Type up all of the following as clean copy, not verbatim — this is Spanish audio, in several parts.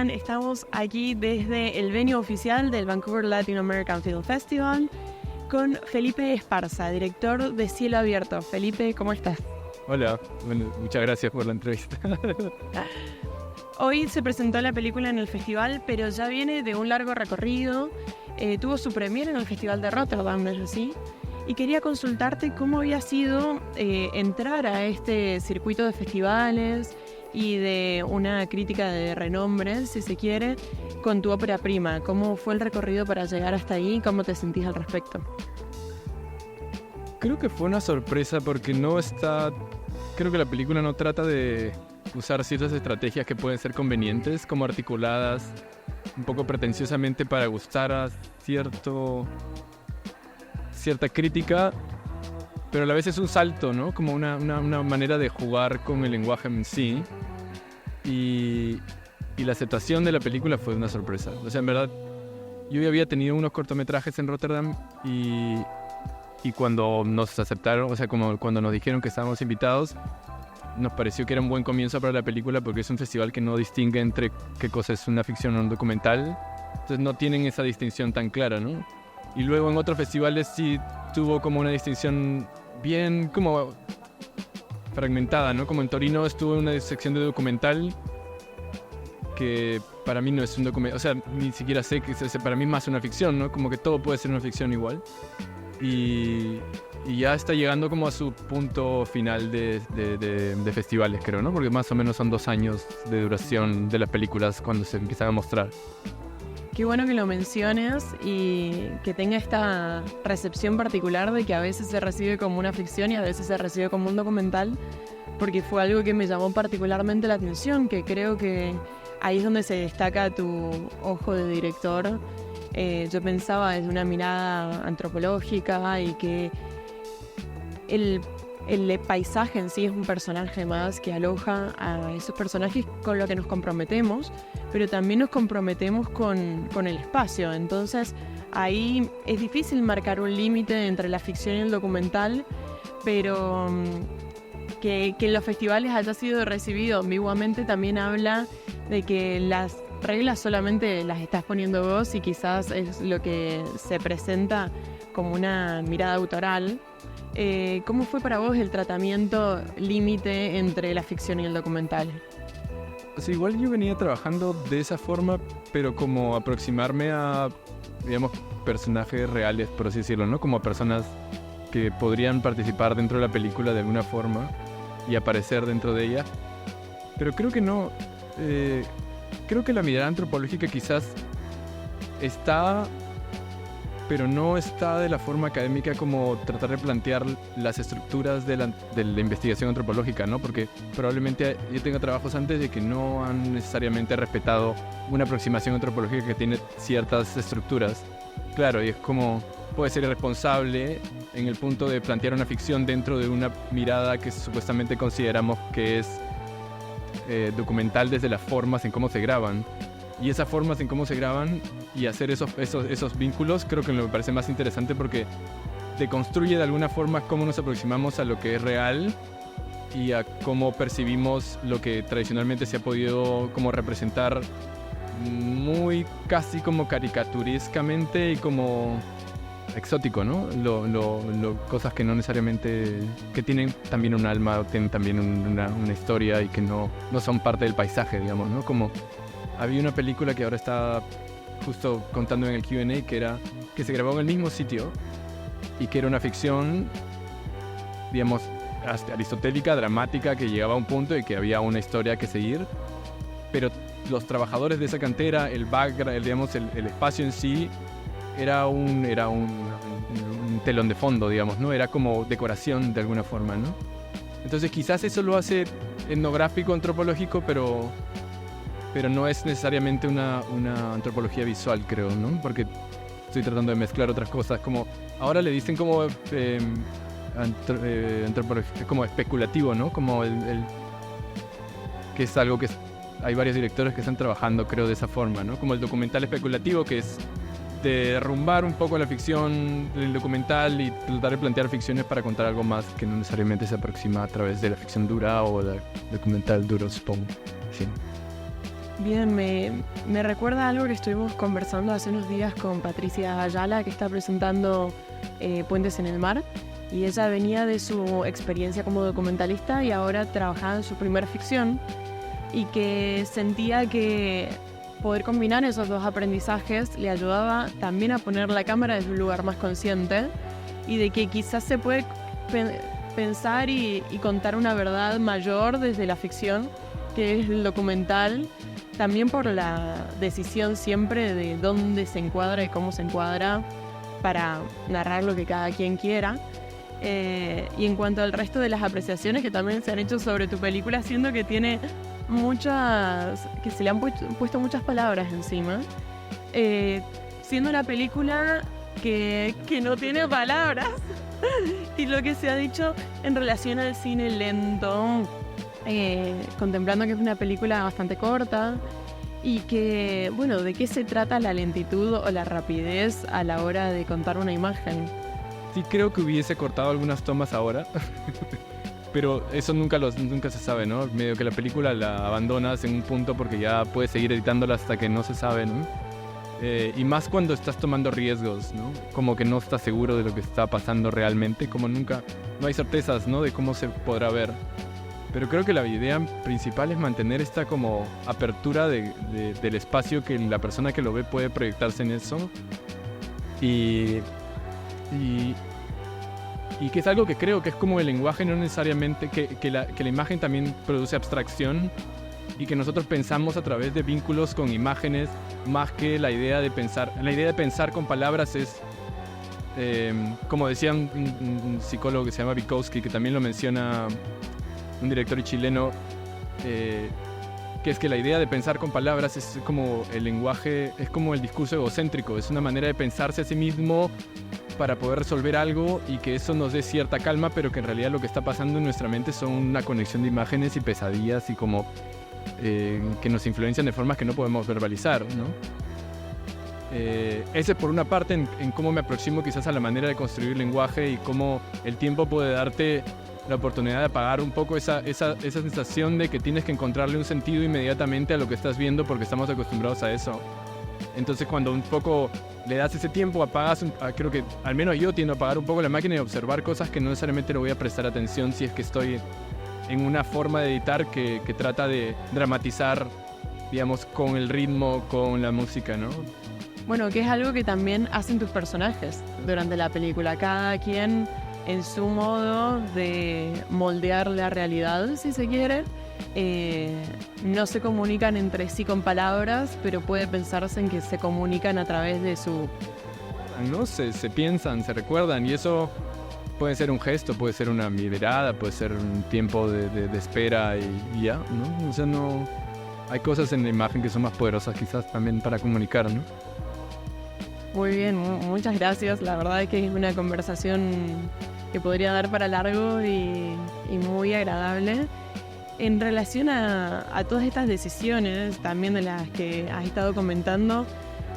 están? Estamos aquí desde el venue oficial del Vancouver Latin American Film Festival con Felipe Esparza, director de Cielo Abierto. Felipe, ¿cómo estás? Hola, bueno, muchas gracias por la entrevista. Hoy se presentó la película en el festival, pero ya viene de un largo recorrido. Tuvo su premiere en el Festival de Rotterdam, ¿no es así? Y quería consultarte cómo había sido entrar a este circuito de festivales y de una crítica de renombre, si se quiere, con tu ópera prima. ¿Cómo fue el recorrido para llegar hasta ahí? ¿Cómo te sentís al respecto? Creo que fue una sorpresa porque creo que la película no trata de usar ciertas estrategias que pueden ser convenientes, como articuladas un poco pretenciosamente para gustar a cierta crítica, pero a la vez es un salto, ¿no? Como una manera de jugar con el lenguaje en sí. Y la aceptación de la película fue una sorpresa. O sea, en verdad, yo ya había tenido unos cortometrajes en Rotterdam y cuando nos aceptaron, o sea, como cuando nos dijeron que estábamos invitados, nos pareció que era un buen comienzo para la película porque es un festival que no distingue entre qué cosa es una ficción o un documental. Entonces no tienen esa distinción tan clara, ¿no? Y luego en otros festivales sí tuvo como una distinción bien como fragmentada, ¿no? Como en Torino estuvo en una sección de documental que para mí no es un documental, o sea, ni siquiera sé que para mí es más una ficción, ¿no? Como que todo puede ser una ficción igual. Y ya está llegando como a su punto final de festivales, creo, ¿no? Porque más o menos son 2 años de duración de las películas cuando se empiezan a mostrar. Qué bueno que lo menciones y que tenga esta recepción particular de que a veces se recibe como una ficción y a veces se recibe como un documental, porque fue algo que me llamó particularmente la atención, que creo que ahí es donde se destaca tu ojo de director. Yo pensaba desde una mirada antropológica y que el paisaje en sí es un personaje más que aloja a esos personajes con los que nos comprometemos, pero también nos comprometemos con el espacio. Entonces ahí es difícil marcar un límite entre la ficción y el documental, pero que en los festivales haya sido recibido ambiguamente también habla de que las reglas solamente las estás poniendo vos y quizás es lo que se presenta como una mirada autoral. ¿Cómo fue para vos el tratamiento límite entre la ficción y el documental? O sea, igual yo venía trabajando de esa forma, pero como aproximarme a, digamos, personajes reales, por así decirlo, ¿no? Como personas que podrían participar dentro de la película de alguna forma y aparecer dentro de ella. Pero creo que no. Creo que la mirada antropológica quizás está, pero no está de la forma académica como tratar de plantear las estructuras de la investigación antropológica, ¿no? Porque probablemente yo tenga trabajos antes de que no han necesariamente respetado una aproximación antropológica que tiene ciertas estructuras. Claro, y es como puede ser irresponsable en el punto de plantear una ficción dentro de una mirada que supuestamente consideramos que es documental desde las formas en cómo se graban. Y esas formas en cómo se graban y hacer esos vínculos creo que me parece más interesante porque deconstruye de alguna forma cómo nos aproximamos a lo que es real y a cómo percibimos lo que tradicionalmente se ha podido como representar muy casi como caricaturescamente y como exótico, ¿no? Cosas que no necesariamente, que tienen también un alma o tienen también una historia y que no son parte del paisaje, digamos, ¿no? Como había una película que ahora está justo contando en el Q&A que se grabó en el mismo sitio y que era una ficción, digamos, aristotélica, dramática, que llegaba a un punto y que había una historia que seguir, pero los trabajadores de esa cantera, el background, digamos, el espacio en sí, era un telón de fondo, digamos, ¿no? Era como decoración de alguna forma, ¿no? Entonces quizás eso lo hace etnográfico, antropológico, pero no es necesariamente una antropología visual, creo, ¿no? Porque estoy tratando de mezclar otras cosas, como ahora le dicen como antropología, como especulativo, ¿no? Como que es algo que hay varios directores que están trabajando, creo, de esa forma, ¿no? Como el documental especulativo, que es derrumbar un poco la ficción del documental y tratar de plantear ficciones para contar algo más que no necesariamente se aproxima a través de la ficción dura o del documental duro, supongo. Sí. Bien, me recuerda algo que estuvimos conversando hace unos días con Patricia Ayala, que está presentando Puentes en el Mar, y ella venía de su experiencia como documentalista y ahora trabajaba en su primera ficción, y que sentía que poder combinar esos dos aprendizajes le ayudaba también a poner la cámara desde un lugar más consciente, y de que quizás se puede pensar y contar una verdad mayor desde la ficción, que es el documental, también por la decisión siempre de dónde se encuadra y cómo se encuadra para narrar lo que cada quien quiera. Y en cuanto al resto de las apreciaciones que también se han hecho sobre tu película, siento que tiene muchas, que se le han puesto muchas palabras encima, siendo una película que no tiene palabras. Y lo que se ha dicho en relación al cine lento, contemplando que es una película bastante corta y que, bueno, ¿de qué se trata la lentitud o la rapidez a la hora de contar una imagen? Sí, creo que hubiese cortado algunas tomas ahora, pero eso nunca se sabe, ¿no? Medio que la película la abandonas en un punto porque ya puedes seguir editándola hasta que no se sabe, ¿no? Y más cuando estás tomando riesgos, ¿no? Como que no estás seguro de lo que está pasando realmente, como nunca, no hay certezas, ¿no? De cómo se podrá ver. Pero creo que la idea principal es mantener esta como apertura del espacio, que la persona que lo ve puede proyectarse en eso. Y que es algo que creo que es como el lenguaje, no necesariamente, que la imagen también produce abstracción, y que nosotros pensamos a través de vínculos con imágenes más que la idea de pensar. La idea de pensar con palabras es, como decía un psicólogo que se llama Bukowski, que también lo menciona un director chileno, que es que la idea de pensar con palabras es como el lenguaje, es como el discurso egocéntrico, es una manera de pensarse a sí mismo para poder resolver algo, y que eso nos dé cierta calma, pero que en realidad lo que está pasando en nuestra mente son una conexión de imágenes y pesadillas y como que nos influencian de formas que no podemos verbalizar, ¿no? Ese por una parte en cómo me aproximo quizás a la manera de construir lenguaje, y cómo el tiempo puede darte la oportunidad de apagar un poco esa sensación de que tienes que encontrarle un sentido inmediatamente a lo que estás viendo, porque estamos acostumbrados a eso. Entonces cuando un poco le das ese tiempo, apagas, creo que al menos yo tiendo a apagar un poco la máquina y observar cosas que no necesariamente le voy a prestar atención si es que estoy en una forma de editar que trata de dramatizar, digamos, con el ritmo, con la música, ¿no? Bueno, que es algo que también hacen tus personajes durante la película. Cada quien en su modo de moldear la realidad, si se quiere. No se comunican entre sí con palabras, pero puede pensarse en que se comunican a través de su... ¿No? Se piensan, se recuerdan, y eso puede ser un gesto, puede ser una mirada, puede ser un tiempo de espera y ya, ¿no? O sea, no... Hay cosas en la imagen que son más poderosas quizás también para comunicar, ¿no? Muy bien, muchas gracias. La verdad es que es una conversación que podría dar para largo y muy agradable. En relación a todas estas decisiones, también de las que has estado comentando,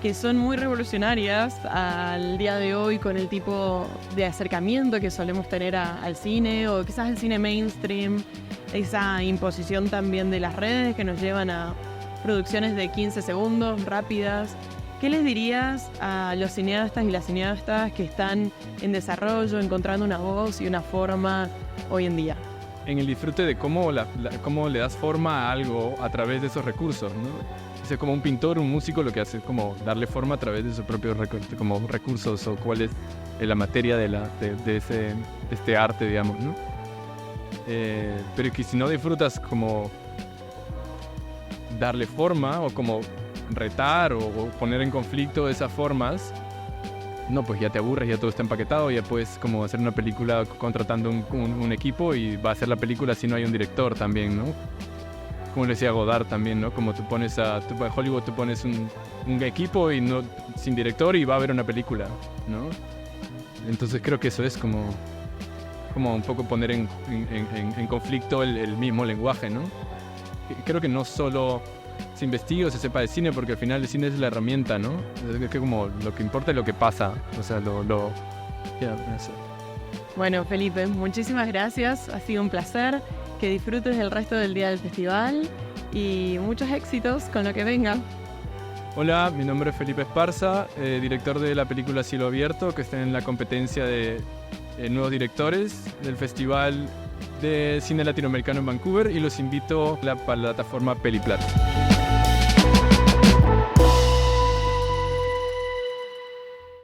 que son muy revolucionarias al día de hoy con el tipo de acercamiento que solemos tener al cine, o quizás el cine mainstream, esa imposición también de las redes que nos llevan a producciones de 15 segundos, rápidas. ¿Qué les dirías a los cineastas y las cineastas que están en desarrollo, encontrando una voz y una forma hoy en día? En el disfrute de cómo le das forma a algo a través de esos recursos, ¿no? O sea, como un pintor, un músico, lo que hace es como darle forma a través de sus propios recursos, o cuál es la materia de este arte, digamos, ¿no? Pero que si no disfrutas como darle forma, o como retar o poner en conflicto esas formas, no, pues ya te aburres, ya todo está empaquetado, ya puedes como hacer una película contratando un equipo, y va a ser la película si no hay un director también, ¿no? Como le decía Godard también, ¿no? Como tú pones a Hollywood, tú pones un equipo y no, sin director, y va a haber una película, ¿no? Entonces creo que eso es como un poco poner en conflicto el mismo lenguaje, ¿no? Creo que no solo se investigue o se sepa de cine, porque al final el cine es la herramienta, ¿no? Es que como lo que importa es lo que pasa, o sea, eso. Bueno, Felipe, muchísimas gracias, ha sido un placer, que disfrutes el resto del día del festival y muchos éxitos con lo que venga. Hola, mi nombre es Felipe Esparza, director de la película Cielo Abierto, que está en la competencia de nuevos directores del Festival de Cine Latinoamericano en Vancouver, y los invito a la plataforma Peliplat.